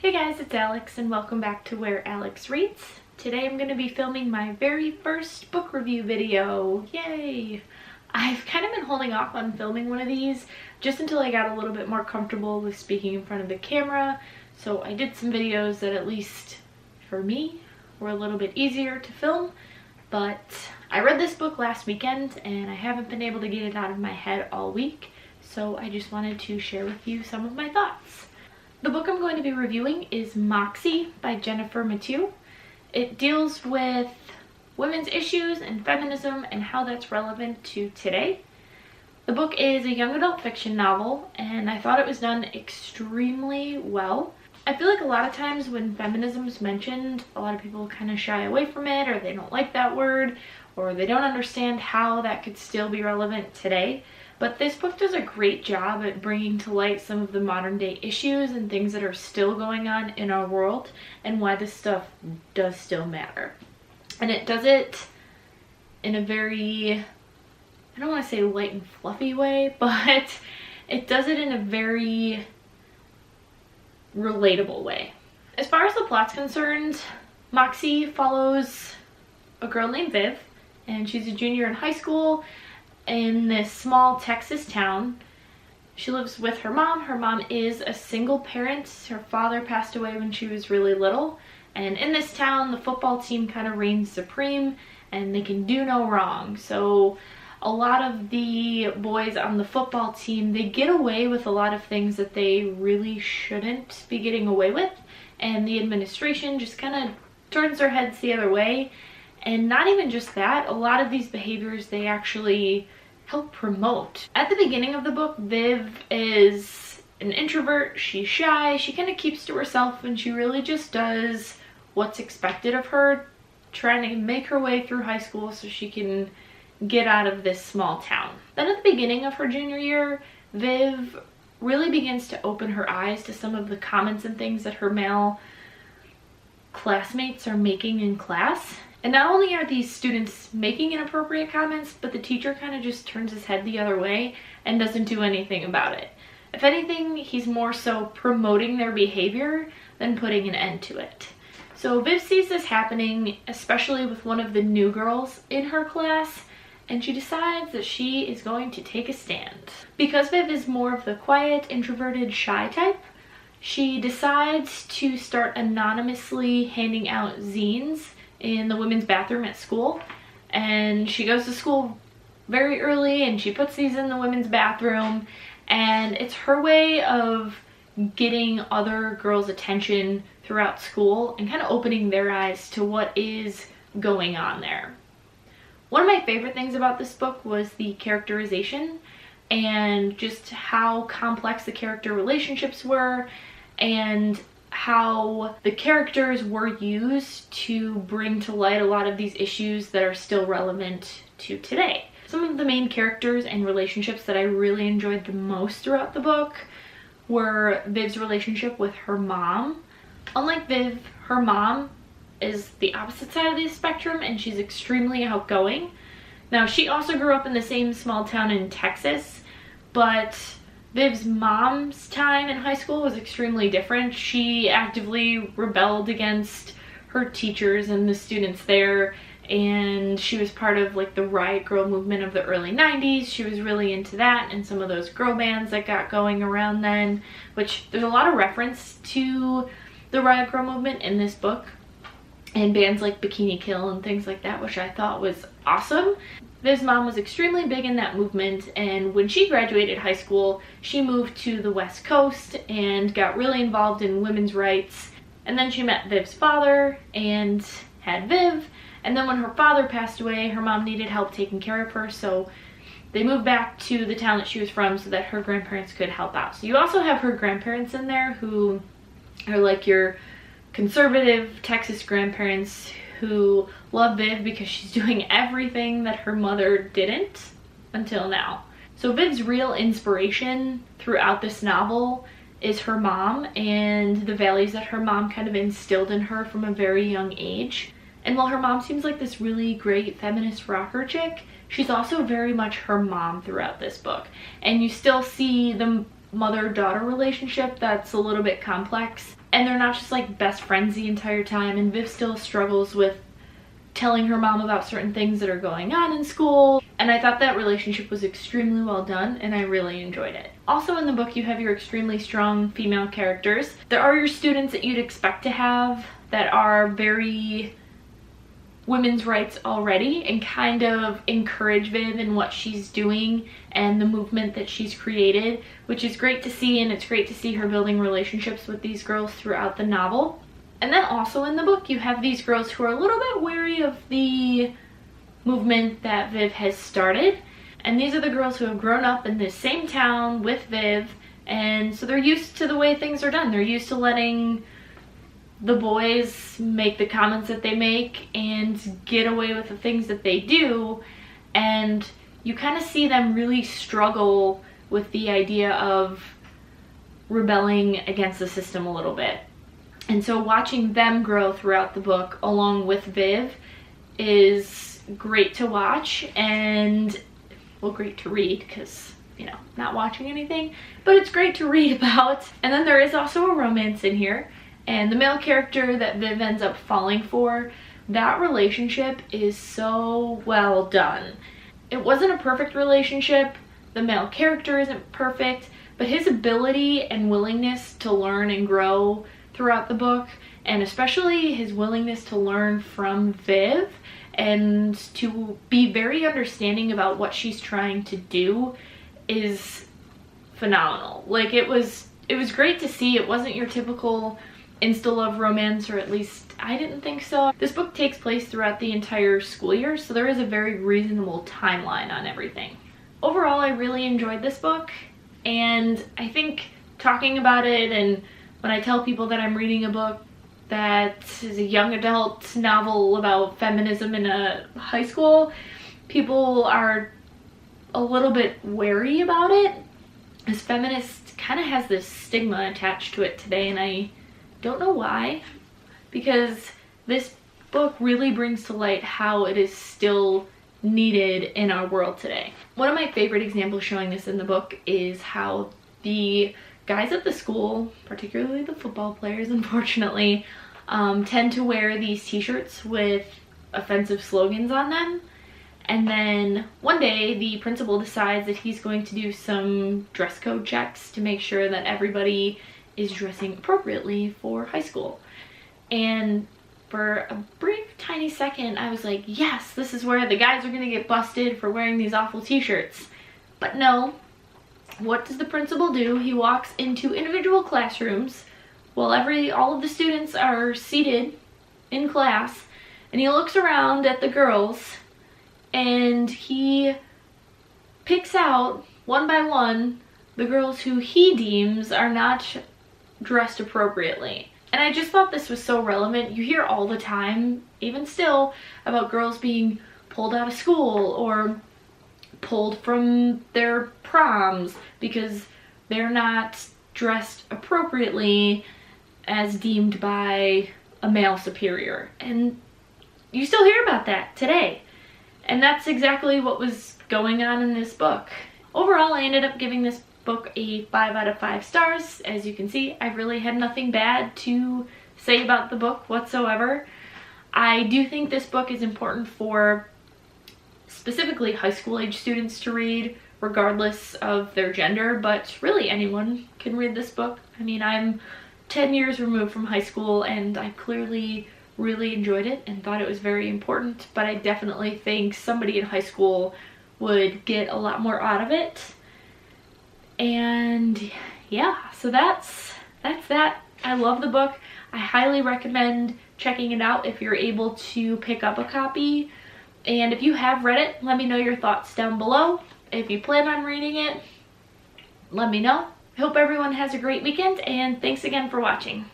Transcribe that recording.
Hey guys, it's Alex and welcome back to Where Alex Reads. Today I'm going to be filming my very first book review video. Yay! I've kind of been holding off on filming one of these just until I got a little bit more comfortable with speaking in front of the camera. So I did some videos that, at least for me, were a little bit easier to film. But I read this book last weekend and I haven't been able to get it out of my head all week. So I just wanted to share with you some of my thoughts. The book I'm going to be reviewing is Moxie by Jennifer Mathieu. It deals with women's issues and feminism and how that's relevant to today. The book is a young adult fiction novel and I thought it was done extremely well. I feel like a lot of times when feminism is mentioned, a lot of people kind of shy away from it, or they don't like that word, or they don't understand how that could still be relevant today. But this book does a great job at bringing to light some of the modern day issues and things that are still going on in our world and why this stuff does still matter. And it does it in a very, I don't want to say light and fluffy way, but it does it in a very relatable way. As far as the plot's concerned, Moxie follows a girl named Viv, and she's a junior in high school in this small Texas town. She lives with her mom. Her mom is a single parent. Her father passed away when she was really little. And in this town, the football team kind of reigns supreme and they can do no wrong. So a lot of the boys on the football team, they get away with a lot of things that they really shouldn't be getting away with. And the administration just kind of turns their heads the other way. And not even just that, a lot of these behaviors they actually help promote. At the beginning of the book, Viv is an introvert, she's shy, she kind of keeps to herself, and she really just does what's expected of her, trying to make her way through high school so she can get out of this small town. Then at the beginning of her junior year, Viv really begins to open her eyes to some of the comments and things that her male classmates are making in class. And not only are these students making inappropriate comments, but the teacher kind of just turns his head the other way and doesn't do anything about it. If anything, he's more so promoting their behavior than putting an end to it. So Viv sees this happening, especially with one of the new girls in her class, and she decides that she is going to take a stand. Because Viv is more of the quiet, introverted, shy type, she decides to start anonymously handing out zines in the women's bathroom at school. And she goes to school very early and she puts these in the women's bathroom, and it's her way of getting other girls' attention throughout school and kind of opening their eyes to what is going on there. One of my favorite things about this book was the characterization and just how complex the character relationships were and how the characters were used to bring to light a lot of these issues that are still relevant to today. Some of the main characters and relationships that I really enjoyed the most throughout the book were Viv's relationship with her mom. Unlike Viv, her mom is the opposite side of the spectrum and she's extremely outgoing. Now, she also grew up in the same small town in Texas, but Viv's mom's time in high school was extremely different. She actively rebelled against her teachers and the students there, and she was part of like the riot girl movement of the early 90s. She was really into that and some of those girl bands that got going around then, which there's a lot of reference to the riot girl movement in this book and bands like Bikini Kill and things like that, which I thought was awesome. Viv's mom was extremely big in that movement, and when she graduated high school, she moved to the West Coast and got really involved in women's rights. And then she met Viv's father and had Viv, and then when her father passed away, her mom needed help taking care of her, so they moved back to the town that she was from so that her grandparents could help out. So you also have her grandparents in there who are like your conservative Texas grandparents who love Viv because she's doing everything that her mother didn't until now. So Viv's real inspiration throughout this novel is her mom and the values that her mom kind of instilled in her from a very young age. And while her mom seems like this really great feminist rocker chick, she's also very much her mom throughout this book. And you still see the mother-daughter relationship that's a little bit complex. and they're not just like best friends the entire time, and Viv still struggles with telling her mom about certain things that are going on in school. And I thought that relationship was extremely well done, and I really enjoyed it. Also in the book, you have your extremely strong female characters. There are your students that you'd expect to have that are very women's rights already and kind of encourage Viv in what she's doing and the movement that she's created, which is great to see, and it's great to see her building relationships with these girls throughout the novel. And then also in the book, you have these girls who are a little bit wary of the movement that Viv has started. And these are the girls who have grown up in this same town with Viv, and so they're used to the way things are done. They're used to letting the boys make the comments that they make and get away with the things that they do, and you kind of see them really struggle with the idea of rebelling against the system a little bit. And so watching them grow throughout the book along with Viv is great to watch, and well, great to read because, you know, not watching anything, but it's great to read about. And then there is also a romance in here, and the male character that Viv ends up falling for, that relationship is so well done. It wasn't a perfect relationship, the male character isn't perfect, but his ability and willingness to learn and grow throughout the book, and especially his willingness to learn from Viv and to be very understanding about what she's trying to do, is phenomenal. Like, it was great to see. It wasn't your typical insta-love romance, or at least I didn't think so. This book takes place throughout the entire school year, so there is a very reasonable timeline on everything. Overall, I really enjoyed this book, and I think talking about it, and when I tell people that I'm reading a book that is a young adult novel about feminism in a high school, people are a little bit wary about it, as feminist kind of has this stigma attached to it today, and I don't know why, because this book really brings to light how it is still needed in our world today. One of my favorite examples showing this in the book is how the guys at the school, particularly the football players, unfortunately, tend to wear these t-shirts with offensive slogans on them. And then one day the principal decides that he's going to do some dress code checks to make sure that everybody is dressing appropriately for high school. And for a brief tiny second I was like, yes, this is where the guys are gonna get busted for wearing these awful t-shirts. But no, what does the principal do? He walks into individual classrooms while all of the students are seated in class, and he looks around at the girls and he picks out one by one the girls who he deems are not dressed appropriately. And I just thought this was so relevant. You hear all the time, even still, about girls being pulled out of school or pulled from their proms because they're not dressed appropriately as deemed by a male superior. And you still hear about that today. And that's exactly what was going on in this book. Overall, I ended up giving this book a 5 out of 5 stars. As you can see, I really had nothing bad to say about the book whatsoever. I do think this book is important for specifically high school age students to read, regardless of their gender, but really anyone can read this book. I mean, I'm 10 years removed from high school, and I clearly really enjoyed it and thought it was very important, but I definitely think somebody in high school would get a lot more out of it. And yeah, so that's that. I love the book. I highly recommend checking it out if you're able to pick up a copy. And if you have read it, let me know your thoughts down below. If you plan on reading it, let me know. I hope everyone has a great weekend, and thanks again for watching.